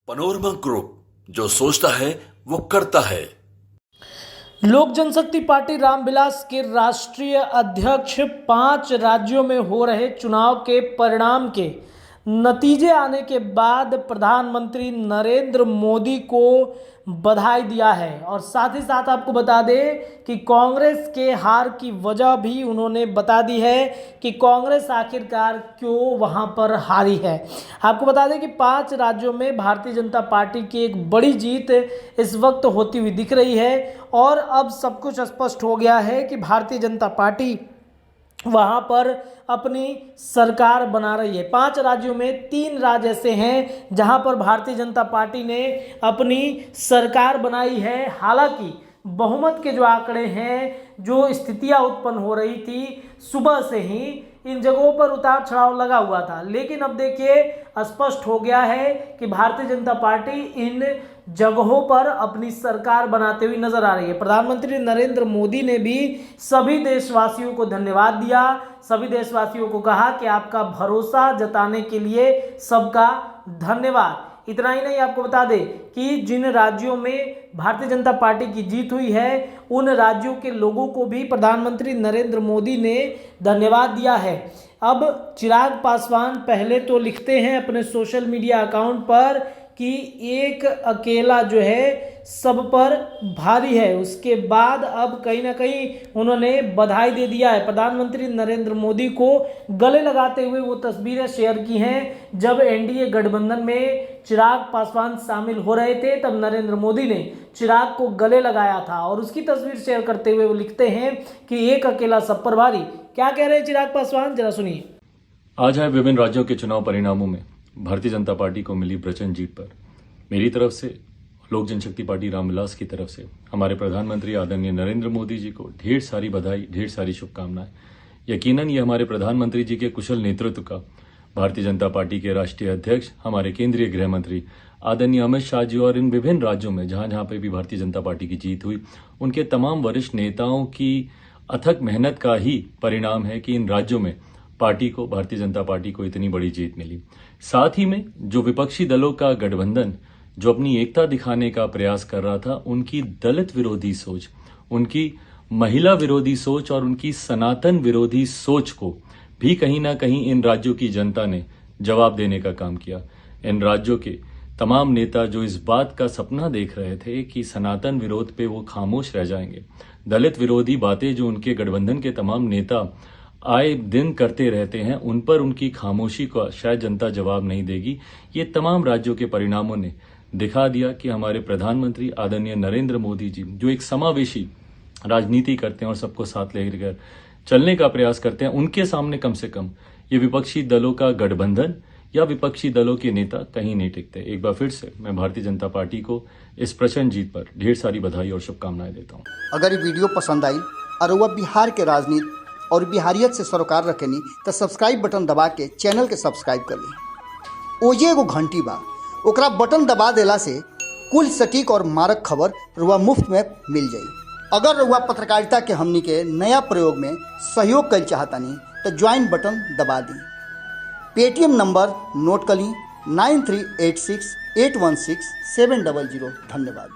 Panorama group, जो सोचता है वो करता है। लोक जनशक्ति पार्टी रामविलास के राष्ट्रीय अध्यक्ष 5 राज्यों में हो रहे चुनाव के परिणाम के नतीजे आने के बाद प्रधानमंत्री नरेंद्र मोदी को बधाई दिया है और साथ ही साथ आपको बता दें कि कांग्रेस के हार की वजह भी उन्होंने बता दी है कि कांग्रेस आखिरकार क्यों वहां पर हारी है। आपको बता दें कि 5 राज्यों में भारतीय जनता पार्टी की एक बड़ी जीत इस वक्त होती हुई दिख रही है और अब सब कुछ स्पष्ट हो गया है कि भारतीय जनता पार्टी वहाँ पर अपनी सरकार बना रही है। 5 राज्यों में 3 राज्य ऐसे हैं जहाँ पर भारतीय जनता पार्टी ने अपनी सरकार बनाई है। हालांकि बहुमत के जो आंकड़े हैं, जो स्थितियाँ उत्पन्न हो रही थी, सुबह से ही इन जगहों पर उतार चढ़ाव लगा हुआ था, लेकिन अब देखिए स्पष्ट हो गया है कि भारतीय जनता पार्टी इन जगहों पर अपनी सरकार बनाते हुए नजर आ रही है। प्रधानमंत्री नरेंद्र मोदी ने भी सभी देशवासियों को धन्यवाद दिया, सभी देशवासियों को कहा कि आपका भरोसा जताने के लिए सबका धन्यवाद। इतना ही नहीं, आपको बता दें कि जिन राज्यों में भारतीय जनता पार्टी की जीत हुई है उन राज्यों के लोगों को भी प्रधानमंत्री नरेंद्र मोदी ने धन्यवाद दिया है। अब चिराग पासवान पहले तो लिखते हैं अपने सोशल मीडिया अकाउंट पर कि एक अकेला जो है सब पर भारी है, उसके बाद अब कहीं ना कहीं उन्होंने बधाई दे दिया है। प्रधानमंत्री नरेंद्र मोदी को गले लगाते हुए वो तस्वीरें शेयर की हैं जब एनडीए गठबंधन में चिराग पासवान शामिल हो रहे थे, तब नरेंद्र मोदी ने चिराग को गले लगाया था और उसकी तस्वीर शेयर करते हुए वो लिखते हैं कि एक अकेला सब पर भारी। क्या कह रहे हैं चिराग पासवान, जरा सुनिए। आज है विभिन्न राज्यों के चुनाव परिणामों में भारतीय जनता पार्टी को मिली प्रचंड जीत पर मेरी तरफ से, लोक जनशक्ति पार्टी रामविलास की तरफ से हमारे प्रधानमंत्री आदरणीय नरेंद्र मोदी जी को ढेर सारी बधाई, ढेर सारी शुभकामनाएं। यकीनन ये हमारे प्रधानमंत्री जी के कुशल नेतृत्व का, भारतीय जनता पार्टी के राष्ट्रीय अध्यक्ष, हमारे केंद्रीय गृह मंत्री आदरणीय अमित शाह जी और इन विभिन्न राज्यों में जहां जहां पर भी भारतीय जनता पार्टी की जीत हुई, उनके तमाम वरिष्ठ नेताओं की अथक मेहनत का ही परिणाम है कि इन राज्यों में पार्टी को, भारतीय जनता पार्टी को इतनी बड़ी जीत मिली। साथ ही में जो विपक्षी दलों का गठबंधन जो अपनी एकता दिखाने का प्रयास कर रहा था, उनकी दलित विरोधी सोच, उनकी महिला विरोधी सोच और उनकी सनातन विरोधी सोच को भी कहीं ना कहीं इन राज्यों की जनता ने जवाब देने का काम किया। इन राज्यों के तमाम नेता जो इस बात का सपना देख रहे थे कि सनातन विरोध पे वो खामोश रह जाएंगे, दलित विरोधी बातें जो उनके गठबंधन के तमाम नेता आए दिन करते रहते हैं, उन पर उनकी खामोशी को शायद जनता जवाब नहीं देगी। ये तमाम राज्यों के परिणामों ने दिखा दिया कि हमारे प्रधानमंत्री आदरणीय नरेंद्र मोदी जी जो एक समावेशी राजनीति करते हैं और सबको साथ लेकर चलने का प्रयास करते हैं, उनके सामने कम से कम ये विपक्षी दलों का गठबंधन या विपक्षी दलों के नेता कहीं नहीं टिकते। एक बार फिर से मैं भारतीय जनता पार्टी को इस प्रचंड जीत पर ढेर सारी बधाई और शुभकामनाएं देता हूँ। अगर ये वीडियो पसंद आई और वह बिहार के राजनीति और बिहारियत से सरोकार रखेनी तो सब्सक्राइब बटन दबा के चैनल के सब्सक्राइब कर ली। ओजे एगो घंटी बा, ओकरा बटन दबा देला से कुल सटीक और मारक खबर रुआ मुफ्त में मिल जाई। अगर रुआ पत्रकारिता के हमनी के नया प्रयोग में सहयोग कर चाहतानी तो ज्वाइन बटन दबा दी। पेटीएम नंबर नोट कर ली 9386816700। धन्यवाद।